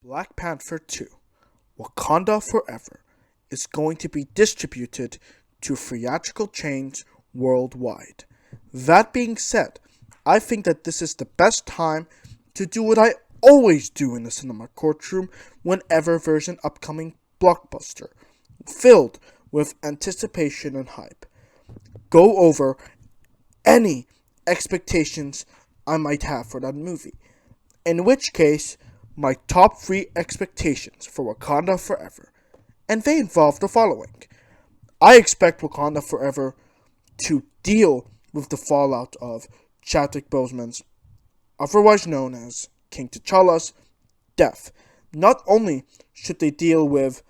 Black Panther 2, Wakanda Forever, is going to be distributed to theatrical chains worldwide. That being said, I think that this is the best time to do what I always do in the cinema courtroom whenever there's an upcoming blockbuster, filled with anticipation and hype. Go over any expectations I might have for that movie. In which case, my top 3 expectations for Wakanda Forever, and they involve the following. I expect Wakanda Forever to deal with the fallout of Chadwick Boseman's, otherwise known as King T'Challa's, death. Not only should they deal with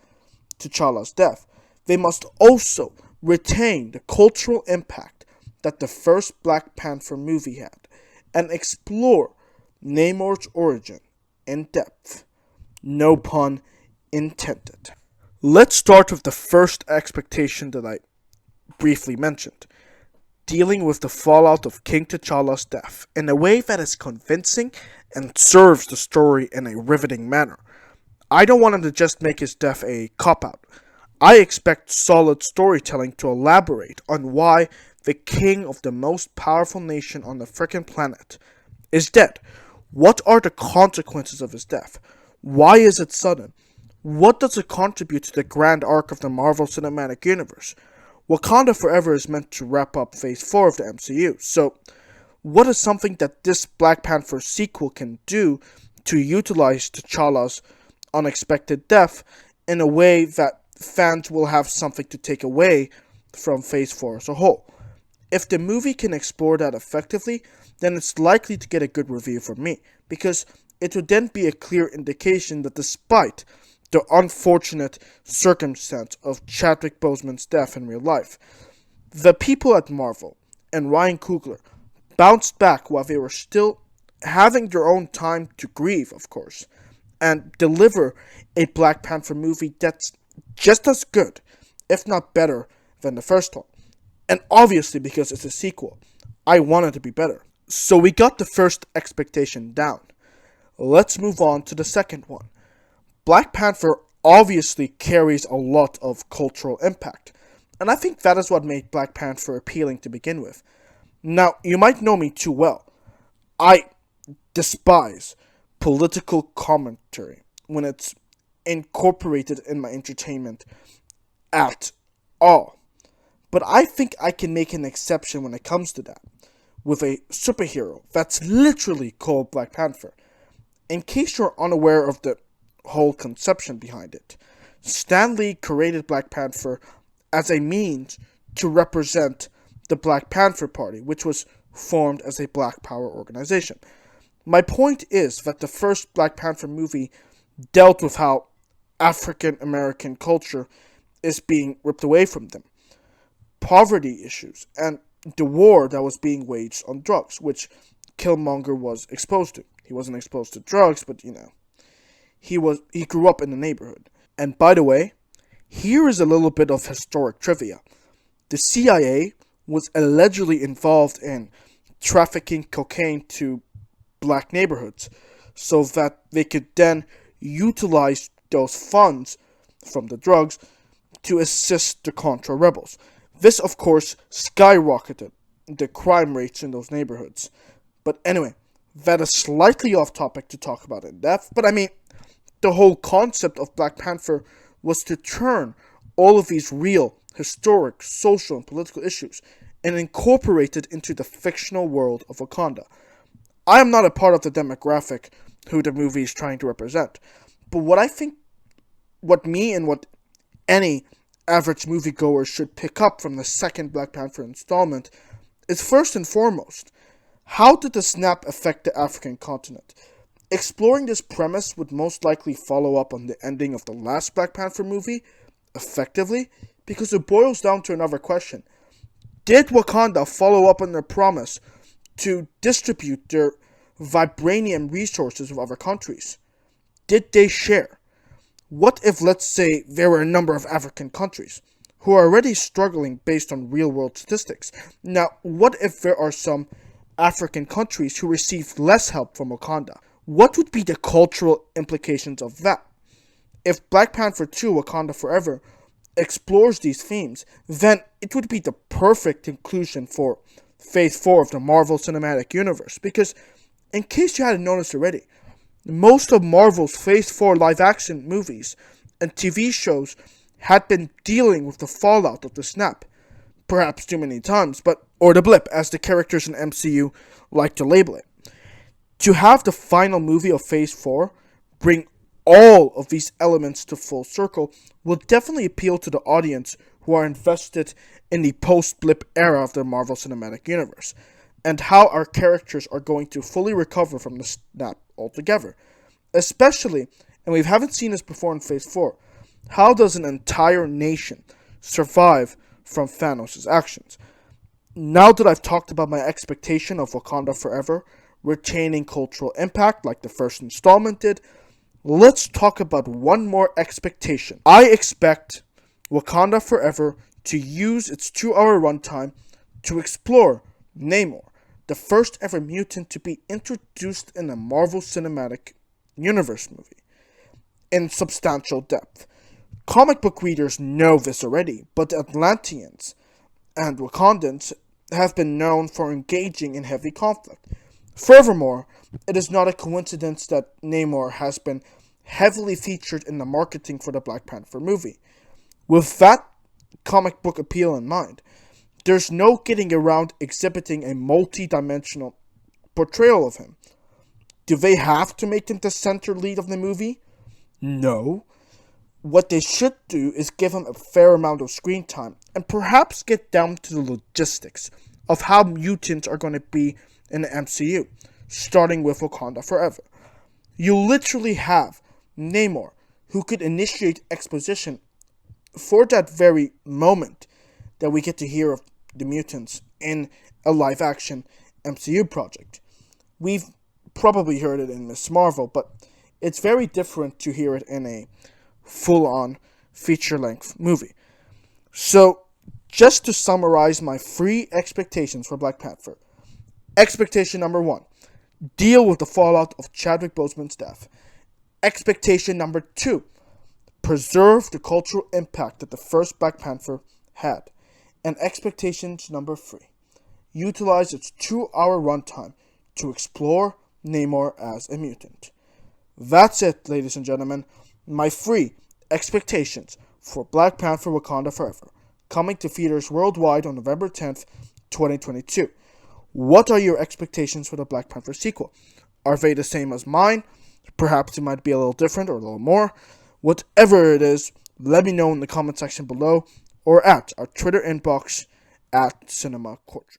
T'Challa's death, they must also retain the cultural impact that the first Black Panther movie had, and explore Namor's origin in depth. No pun intended. Let's start with the first expectation that I briefly mentioned, dealing with the fallout of King T'Challa's death in a way that is convincing and serves the story in a riveting manner. I don't want him to just make his death a cop-out. I expect solid storytelling to elaborate on why the king of the most powerful nation on the frickin' planet is dead. What are the consequences of his death? Why is it sudden? What does it contribute to the grand arc of the Marvel Cinematic Universe? Wakanda Forever is meant to wrap up Phase 4 of the MCU, so what is something that this Black Panther sequel can do to utilize T'Challa's unexpected death in a way that fans will have something to take away from Phase 4 as a whole? If the movie can explore that effectively, then it's likely to get a good review from me, because it would then be a clear indication that despite the unfortunate circumstance of Chadwick Boseman's death in real life, the people at Marvel and Ryan Coogler bounced back while they were still having their own time to grieve, of course, and deliver a Black Panther movie that's just as good, if not better, than the first one. And obviously, because it's a sequel, I want it to be better. So we got the first expectation down. Let's move on to the second one. Black Panther obviously carries a lot of cultural impact, and I think that is what made Black Panther appealing to begin with. Now, you might know me too well. I despise political commentary when it's incorporated in my entertainment at all. But I think I can make an exception when it comes to that, with a superhero that's literally called Black Panther. In case you're unaware of the whole conception behind it, Stan Lee created Black Panther as a means to represent the Black Panther Party, which was formed as a Black Power organization. My point is that the first Black Panther movie dealt with how African American culture is being ripped away from them, poverty issues, and the war that was being waged on drugs, which Killmonger was exposed to. He wasn't exposed to drugs, but he grew up in the neighborhood. And by the way, here is a little bit of historic trivia. The CIA was allegedly involved in trafficking cocaine to black neighborhoods so that they could then utilize those funds from the drugs to assist the Contra rebels. This, of course, skyrocketed the crime rates in those neighborhoods. But anyway, that is slightly off topic to talk about in depth, but I mean, the whole concept of Black Panther was to turn all of these real, historic, social, and political issues and incorporate it into the fictional world of Wakanda. I am not a part of the demographic who the movie is trying to represent, but what me and what any average moviegoer should pick up from the second Black Panther installment is first and foremost, how did the snap affect the African continent? Exploring this premise would most likely follow up on the ending of the last Black Panther movie, effectively, because it boils down to another question. Did Wakanda follow up on their promise to distribute their vibranium resources with other countries? Did they share? What if, let's say, there were a number of African countries who are already struggling based on real-world statistics? Now, what if there are some African countries who received less help from Wakanda? what would be the cultural implications of that? If Black Panther 2 Wakanda Forever explores these themes, then it would be the perfect conclusion for Phase 4 of the Marvel Cinematic Universe. Because, in case you hadn't noticed already, most of Marvel's Phase 4 live action movies and TV shows had been dealing with the fallout of the snap. Perhaps too many times, or the blip, as the characters in MCU like to label it. To have the final movie of Phase 4 bring all of these elements to full circle will definitely appeal to the audience who are invested in the post-blip era of the Marvel Cinematic Universe, and how our characters are going to fully recover from the snap altogether. Especially, and we haven't seen this before in Phase 4, how does an entire nation survive from Thanos' actions? Now that I've talked about my expectation of Wakanda Forever retaining cultural impact like the first installment did, let's talk about one more expectation. I expect Wakanda Forever to use its 2-hour runtime to explore Namor, the first ever mutant to be introduced in a Marvel Cinematic Universe movie, in substantial depth. Comic book readers know this already, but Atlanteans and Wakandans have been known for engaging in heavy conflict. Furthermore, it is not a coincidence that Namor has been heavily featured in the marketing for the Black Panther movie. With that comic book appeal in mind, there's no getting around exhibiting a multi-dimensional portrayal of him. Do they have to make him the center lead of the movie? No. What they should do is give him a fair amount of screen time and perhaps get down to the logistics of how mutants are going to be in the MCU, starting with Wakanda Forever. You literally have Namor, who could initiate exposition for that very moment that we get to hear of the mutants in a live-action MCU project. We've probably heard it in Miss Marvel, but it's very different to hear it in a full-on feature-length movie. So, just to summarize my 3 expectations for Black Panther. Expectation number 1, deal with the fallout of Chadwick Boseman's death. Expectation number 2, preserve the cultural impact that the first Black Panther had. And expectations number 3, utilize its 2-hour runtime to explore Namor as a mutant. That's it, ladies and gentlemen. My 3 expectations for Black Panther Wakanda Forever, coming to theaters worldwide on November 10th, 2022. What are your expectations for the Black Panther sequel? Are they the same as mine? Perhaps it might be a little different or a little more. Whatever it is, let me know in the comment section below or at our Twitter inbox at Cinema Courtroom.